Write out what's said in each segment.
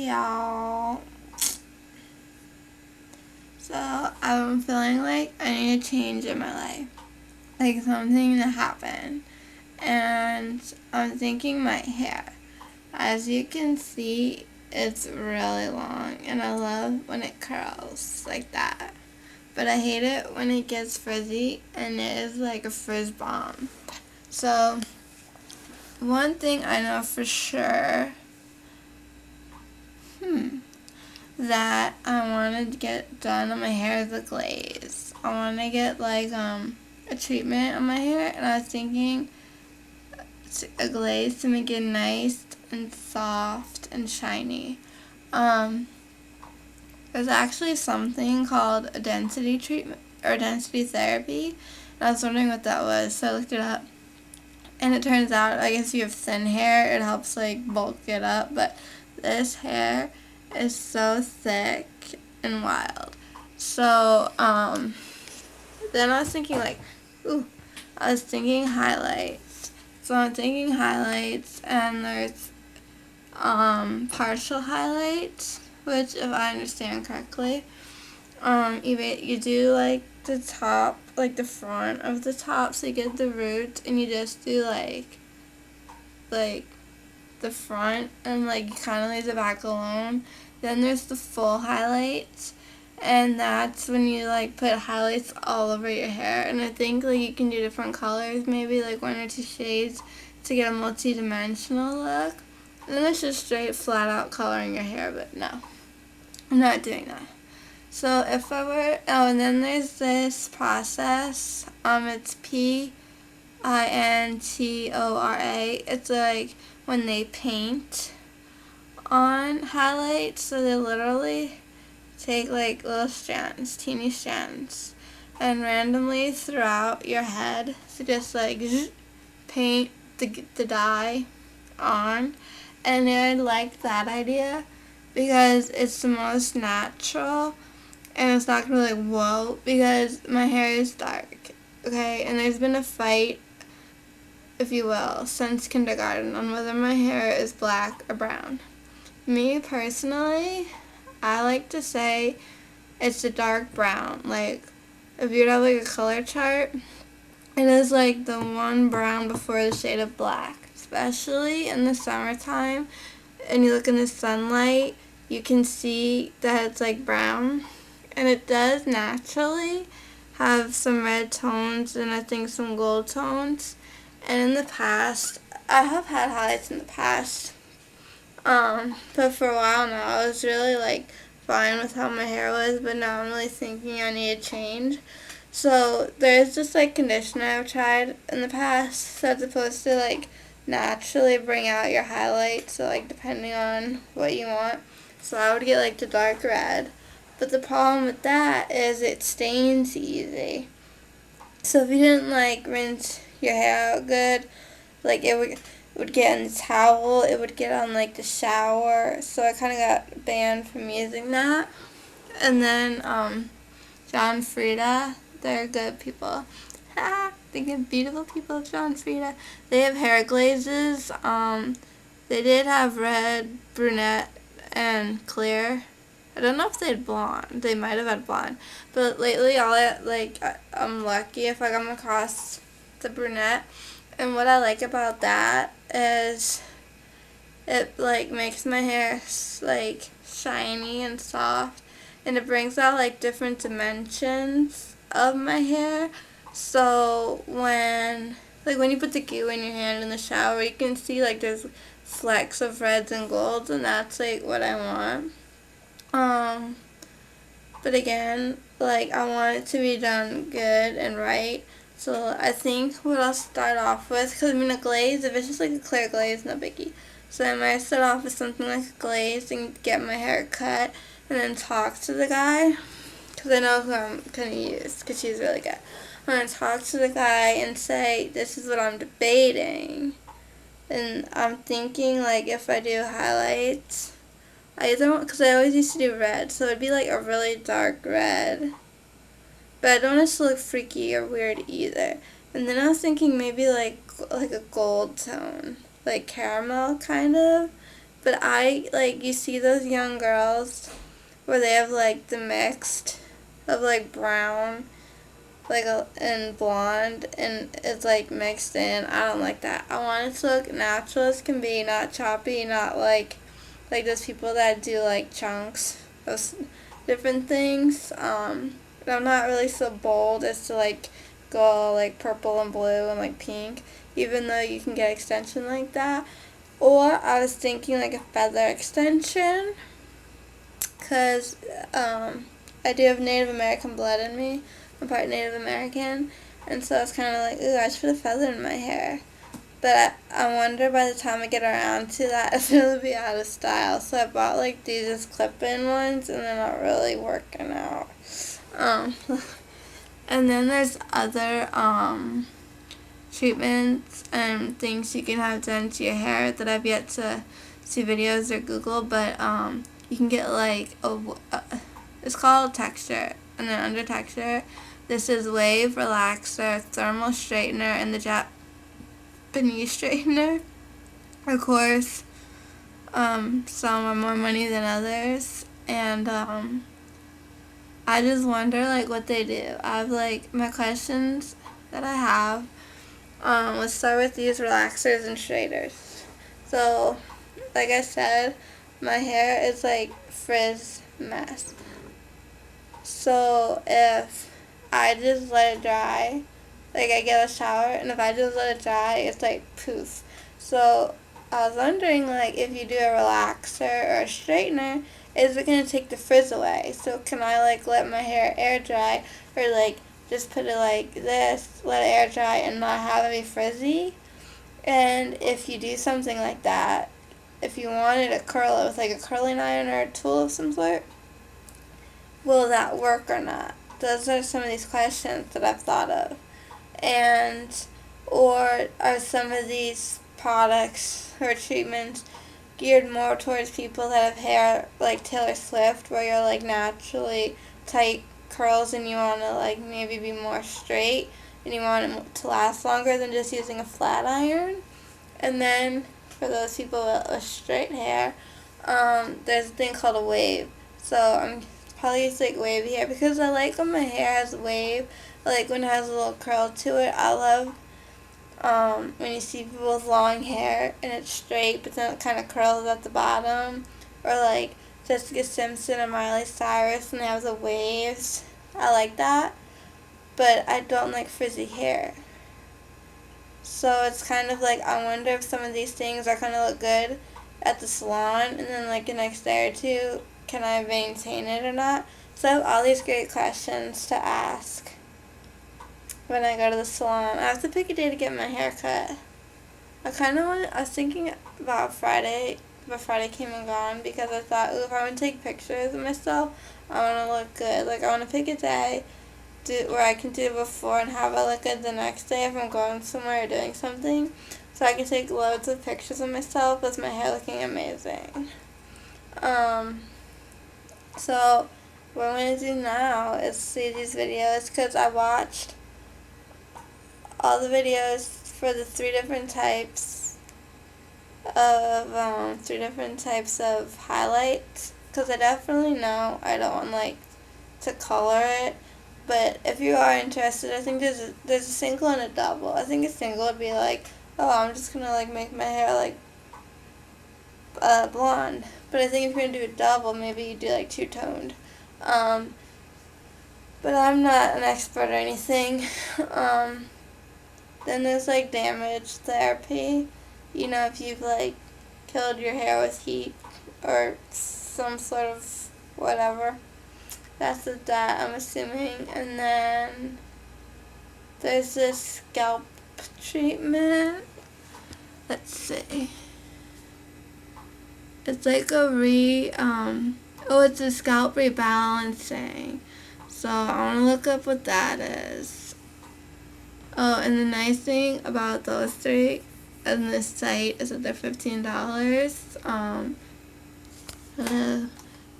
Hey y'all. So I'm feeling like I need a change in my life. Like something to happen. And I'm thinking my hair. As you can see, it's really long and I love when it curls like that. But I hate it when it gets frizzy and it is like a frizz bomb. So one thing I know for sure that I want to get done on my hair is a glaze. I want to get like a treatment on my hair, and I was thinking a glaze to make it nice and soft and shiny. Um, there's actually something called a density treatment or density therapy, and I was wondering what that was, so I looked it up. And it turns out, I guess if you have thin hair, it helps like bulk it up, but this hair is so thick and wild. So, then I was thinking I was thinking highlights. So I'm thinking highlights, and there's, partial highlights, which if I understand correctly, you do like the top, like the front of the top, so you get the root, and you just do like the front, and like you kind of leave the back alone. Then there's the full highlights, and that's when you like put highlights all over your hair. And I think like you can do different colors, maybe like 1 or 2 shades to get a multi-dimensional look. And then it's just straight flat out coloring your hair, but no, I'm not doing that. So if I were, and then there's this process, it's PINTORA. It's like when they paint on highlights, so they literally take like little strands, teeny strands, and randomly throughout your head, so just like paint the dye on. And I like that idea because it's the most natural, and it's not gonna be like whoa, because my hair is dark, okay, and there's been a fight, if you will, since kindergarten on whether my hair is black or brown. Me personally, I like to say it's a dark brown. Like, if you'd have like a color chart, it is like the one brown before the shade of black. Especially in the summertime, and you look in the sunlight, you can see that it's like brown. And it does naturally have some red tones and I think some gold tones. And in the past, I have had highlights in the past. But for a while now, I was really like fine with how my hair was, but now I'm really thinking I need a change. So there's this like conditioner I've tried in the past that's supposed to like naturally bring out your highlights, so like depending on what you want. So I would get like the dark red. But the problem with that is it stains easy. So if you didn't like rinse your hair out good, like it would get on the towel, it would get on like the shower. So I kind of got banned from using that. And then John Frieda, they're good people. They get beautiful people, John Frieda. They have hair glazes. They did have red, brunette, and clear. I don't know if they had blonde. They might have had blonde. But lately, I'm lucky if I come across the brunette. And what I like about that is it like makes my hair like shiny and soft, and it brings out like different dimensions of my hair. So when you put the goo in your hand in the shower, you can see like there's flecks of reds and golds, and that's like what I want. But again, like I want it to be done good and right. So I think what I'll start off with, because I mean a glaze, if it's just like a clear glaze, no biggie. So I might start off with something like a glaze and get my hair cut, and then talk to the guy, because I know who I'm going to use, because she's really good. I'm going to talk to the guy and say, this is what I'm debating. And I'm thinking like if I do highlights, I don't, because I always used to do red, so it'd be like a really dark red. But I don't want it to look freaky or weird either. And then I was thinking maybe like a gold tone, like caramel kind of. But you see those young girls where they have, like, the mixed of, like, brown, and blonde, and it's, like, mixed in. I don't like that. I want it to look natural as can be, not choppy, not, like those people that do, like, chunks of different things. I'm not really so bold as to, like, go all, like, purple and blue and, like, pink, even though you can get extension like that. Or I was thinking, like, a feather extension, because I do have Native American blood in me. I'm part Native American, and so it's kind of like, ooh, I should put a feather in my hair. But I wonder by the time I get around to that, it's going to be out of style. So I bought, like, these as clip-in ones, and they're not really working out. And then there's other treatments and things you can have done to your hair that I've yet to see videos or Google, but you can get, like, it's called texture, and then under texture, this is wave relaxer, thermal straightener, and the Japanese straightener. Of course, some are more money than others, and I just wonder, like, what they do. I have, like, my questions that I have. Let's start with these relaxers and straighteners. So, like I said, my hair is, like, frizz mess. So if I just let it dry, like, I get a shower, and if I just let it dry, it's like poof. So I was wondering, like, if you do a relaxer or a straightener, is it going to take the frizz away? So can I, like, let my hair air dry, or, like, just put it like this, let it air dry, and not have it be frizzy? And if you do something like that, if you wanted to curl it with, like, a curling iron or a tool of some sort, will that work or not? Those are some of these questions that I've thought of. And, or are some of these products or treatments geared more towards people that have hair like Taylor Swift, where you're, like, naturally tight curls and you want to, like, maybe be more straight and you want it to last longer than just using a flat iron? And then for those people with straight hair, there's a thing called a wave. So I'm probably use, like, wavy hair because I like when my hair has a wave. I like when it has a little curl to it. I love when you see people with long hair and it's straight but then it kind of curls at the bottom. Or, like, Jessica Simpson and Miley Cyrus and they have the waves. I like that. But I don't like frizzy hair. So it's kind of like, I wonder if some of these things are going to look good at the salon, and then, like, the next day or two, can I maintain it or not? So I have all these great questions to ask when I go to the salon. I have to pick a day to get my hair cut. I was thinking about Friday, but Friday came and gone, because I thought, ooh, if I want to take pictures of myself, I want to look good. Like, I want to pick a day where I can do it before and have it look good the next day if I'm going somewhere or doing something, so I can take loads of pictures of myself with my hair looking amazing. So what I'm going to do now is see these videos, because I watched all the videos for the three different types of highlights, because I definitely know I don't want, like, to color it. But if you are interested, I think there's a single and a double. I think a single would be like, oh, I'm just going to, like, make my hair, like, blonde. But I think if you're going to do a double, maybe you do, like, two-toned. But I'm not an expert or anything. Then there's, like, damage therapy. You know, if you've, like, killed your hair with heat or some sort of whatever. That's that, I'm assuming. And then there's this scalp treatment. Let's see. It's like it's a scalp rebalancing. So I want to look up what that is. Oh, and the nice thing about those three and this site is that they're $15.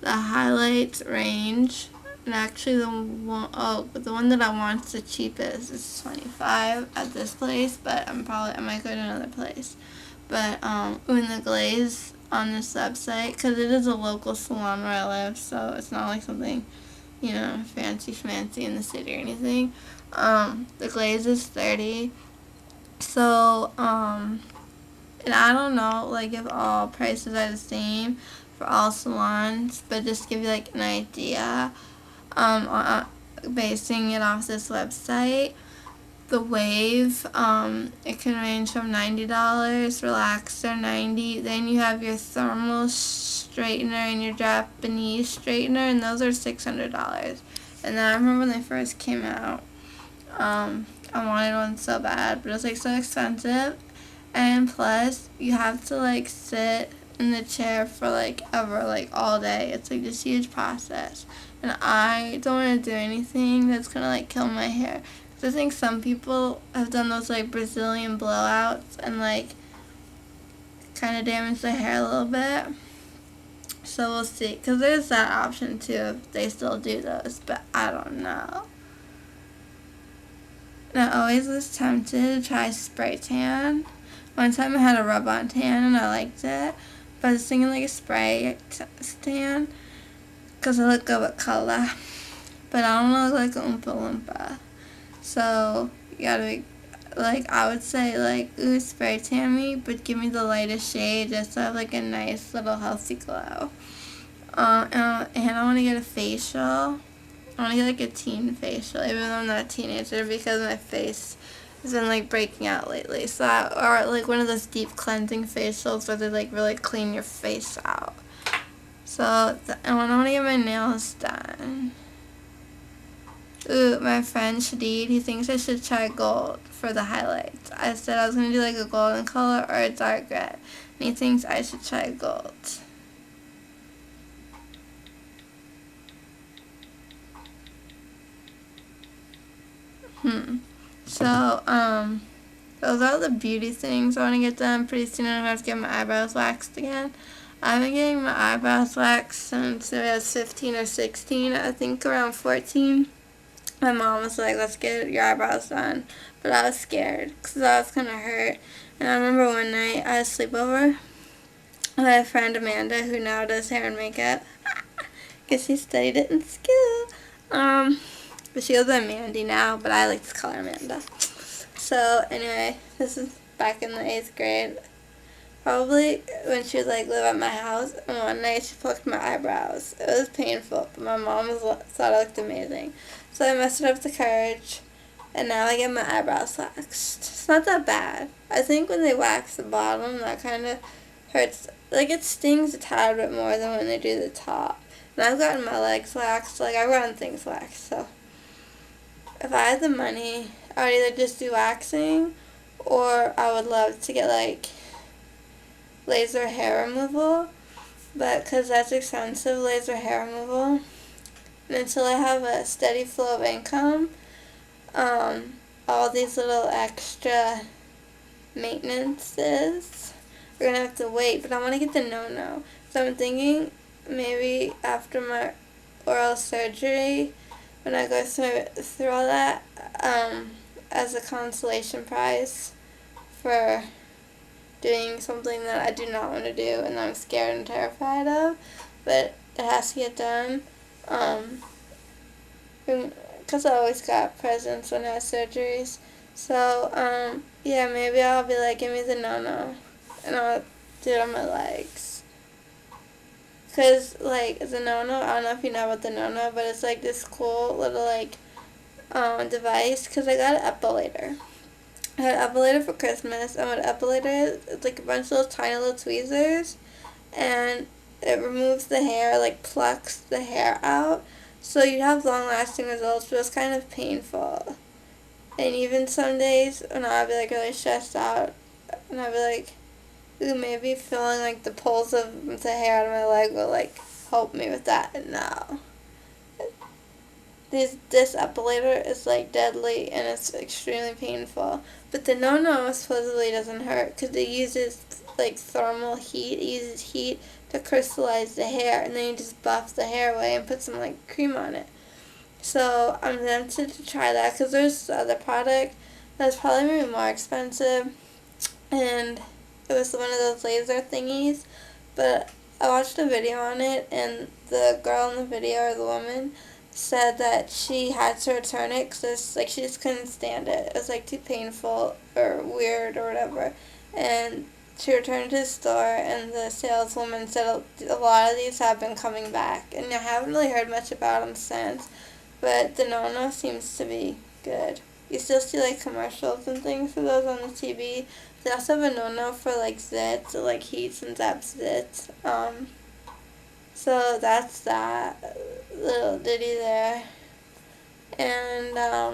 The highlights range, and actually the one that I want is the cheapest. It's $25 at this place, but I might go to another place. But in the glaze on this website because it is a local salon where I live, so it's not like something, fancy schmancy in the city or anything. The glaze is 30. So, and I don't know, like, if all prices are the same for all salons, but just to give you, like, an idea, basing it off this website, the Wave, it can range from $90, Relaxer $90, then you have your thermal straightener and your Japanese straightener, and those are $600. And then I remember when they first came out, I wanted one so bad, but it was, like, so expensive, and plus, you have to, like, sit in the chair for, like, ever, like, all day. It's, like, this huge process, and I don't want to do anything that's gonna, like, kill my hair. I think some people have done those, like, Brazilian blowouts and, like, kind of damage their hair a little bit. So we'll see. Because there's that option, too, if they still do those. But I don't know. And I always was tempted to try spray tan. One time I had a rub-on tan and I liked it. But I was thinking, like, a spray tan. Because I look good with color. But I don't look like an Oompa Loompa. So, you gotta be, like, I would say, like, ooh, spray tan me, but give me the lightest shade just to have, like, a nice little healthy glow. And I want to get a facial. I want to get, like, a teen facial, even though I'm not a teenager, because my face has been, like, breaking out lately. So, or, like, one of those deep cleansing facials where they, like, really clean your face out. So, and I want to get my nails done. Ooh, my friend Shadid, he thinks I should try gold for the highlights. I said I was going to do like a golden color or a dark red. And he thinks I should try gold. So, those are the beauty things I want to get done. Pretty soon I'm going to have to get my eyebrows waxed again. I've been getting my eyebrows waxed since I was 15 or 16. I think around 14. My mom was like, let's get your eyebrows done. But I was scared because I was going to hurt. And I remember one night I had a sleepover with my friend Amanda, who now does hair and makeup. Guess she studied it in school. But she goes by Mandy now, but I like to call her Amanda. So anyway, this is back in the 8th grade. Probably when she would like live at my house, and one night she plucked my eyebrows. It was painful, but my mom thought I looked amazing. So I mustered up the courage, and now I get my eyebrows waxed. It's not that bad. I think when they wax the bottom, that kind of hurts. Like, it stings a tad bit more than when they do the top. And I've gotten my legs waxed. Like, I've gotten things waxed. So if I had the money, I would either just do waxing, or I would love to get, like, laser hair removal. But because that's expensive, laser hair removal. And until I have a steady flow of income, all these little extra maintenances are going to have to wait. But I want to get the no-no. So I'm thinking maybe after my oral surgery, when I go through all that, as a consolation prize for doing something that I do not want to do and I'm scared and terrified of, but it has to get done. Because I always got presents when I had surgeries. So, yeah, maybe I'll be like, give me the no-no, and I'll do it on my legs. Because, like, the no-no, I don't know if you know about the no-no, but it's, like, this cool little, like, device, because I got an epilator. I had an epilator for Christmas, and what an epilator is, it's, like, a bunch of little tiny little tweezers, and it removes the hair, like, plucks the hair out. So you have long-lasting results, but it's kind of painful. And even some days when I'll be, like, really stressed out, and I'll be like, ooh, maybe feeling like the pulls of the hair out of my leg will, like, help me with that. And no. This epilator is, like, deadly, and it's extremely painful. But the no-no supposedly doesn't hurt, because it uses, like, thermal heat. It uses heat to crystallize the hair, and then you just buff the hair away and put some, like, cream on it. So I'm tempted to try that, because there's this other product that's probably going to be more expensive, and it was one of those laser thingies, but I watched a video on it, and the girl in the video, or the woman, said that she had to return it because like she just couldn't stand it. It was like too painful or weird or whatever, and she returned to the store, and the saleswoman said a lot of these have been coming back, and I haven't really heard much about them since, but the Nono seems to be good. You still see like commercials and things for those on the TV. They also have a Nono for like zits, or like heats and zaps zits. So that's that little ditty there. And I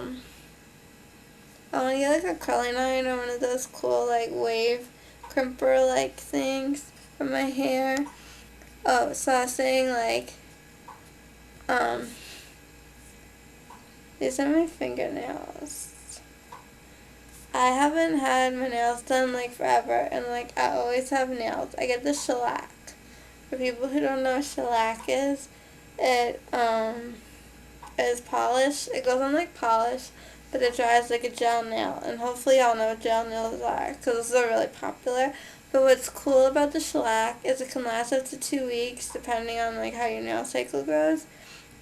want to get like a curling iron or one of those cool like wave crimper like things for my hair. Oh, so I was saying like, these are my fingernails. I haven't had my nails done like forever, and like I always have nails. I get the shellac. For people who don't know what shellac it is polish. It goes on like polish, but it dries like a gel nail. And hopefully y'all know what gel nails are, because those are really popular. But what's cool about the shellac is it can last up to 2 weeks, depending on like how your nail cycle goes,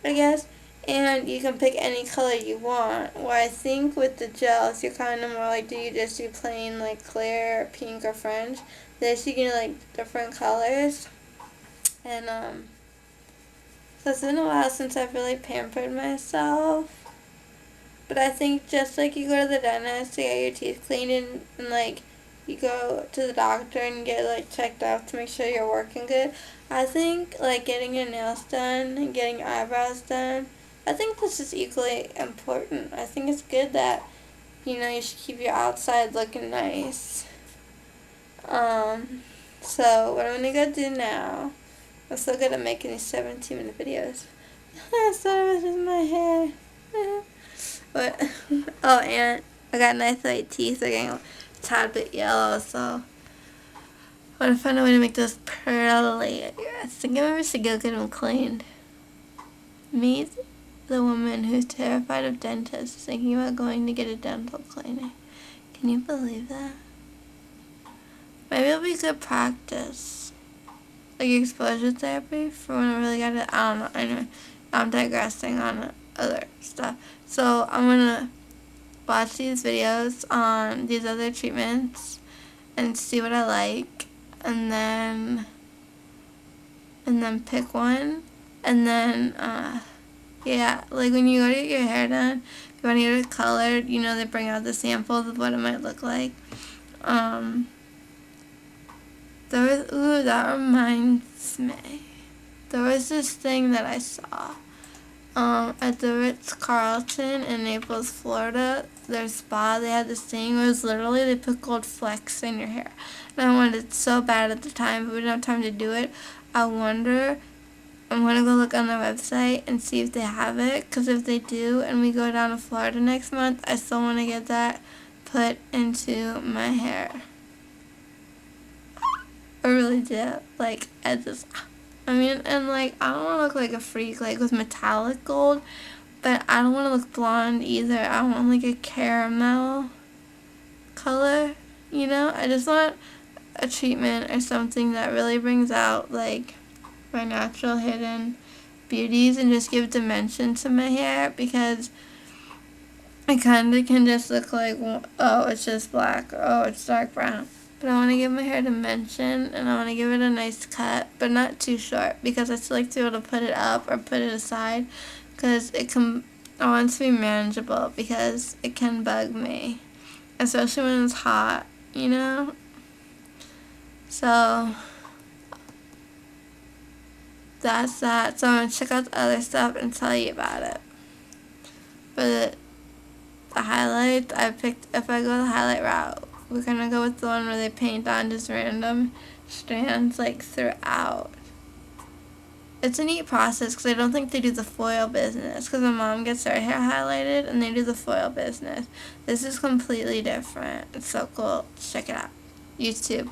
I guess. And you can pick any color you want. Where I think with the gels, you're kind of more like, do you just do plain like clear, pink, or French? This you can do like different colors. And so it's been a while since I've really pampered myself. But I think just like you go to the dentist to get your teeth cleaned, and like you go to the doctor and get like checked out to make sure you're working good, I think like getting your nails done and getting your eyebrows done, I think this is equally important. I think it's good that, you know, you should keep your outside looking nice. So what I'm gonna go do now, I'm so good at making these 17-minute videos. Sorry, this is my hair. But, oh, and I got nice white teeth. They're getting a tad bit yellow, so I want to find a way to make those pearly. I think I'm ever to go get them cleaned. Meet the woman who's terrified of dentists, thinking about going to get a dental cleaning. Can you believe that? Maybe it'll be good practice. Like exposure therapy for when I really got it. I don't know. Anyway, I'm digressing on other stuff. So I'm gonna watch these videos on these other treatments and see what I like, and then pick one, and then yeah, like when you go to get your hair done, if you want to get it colored, you know, they bring out the samples of what it might look like. That reminds me. There was this thing that I saw at the Ritz-Carlton in Naples, Florida. Their spa, they had this thing where it was literally they put gold flecks in your hair. And I wanted it so bad at the time, but we didn't have time to do it. I'm going to go look on their website and see if they have it, because if they do and we go down to Florida next month, I still want to get that put into my hair. I really do. Like, and like, I don't want to look like a freak, like, with metallic gold, but I don't want to look blonde either. I want, like, a caramel color, you know? I just want a treatment or something that really brings out, like, my natural hidden beauties and just give dimension to my hair, because I kind of can just look like, oh, it's just black, or oh, it's dark brown. But I want to give my hair dimension, and I want to give it a nice cut, but not too short, because I still like to be able to put it up or put it aside, because I want it to be manageable, because it can bug me, especially when it's hot, you know? So that's that. So I'm going to check out the other stuff and tell you about it. But the highlights, I picked, if I go the highlight route, we're going to go with the one where they paint on just random strands, like, throughout. It's a neat process, because I don't think they do the foil business, because my mom gets her hair highlighted, and they do the foil business. This is completely different. It's so cool. Check it out. YouTube.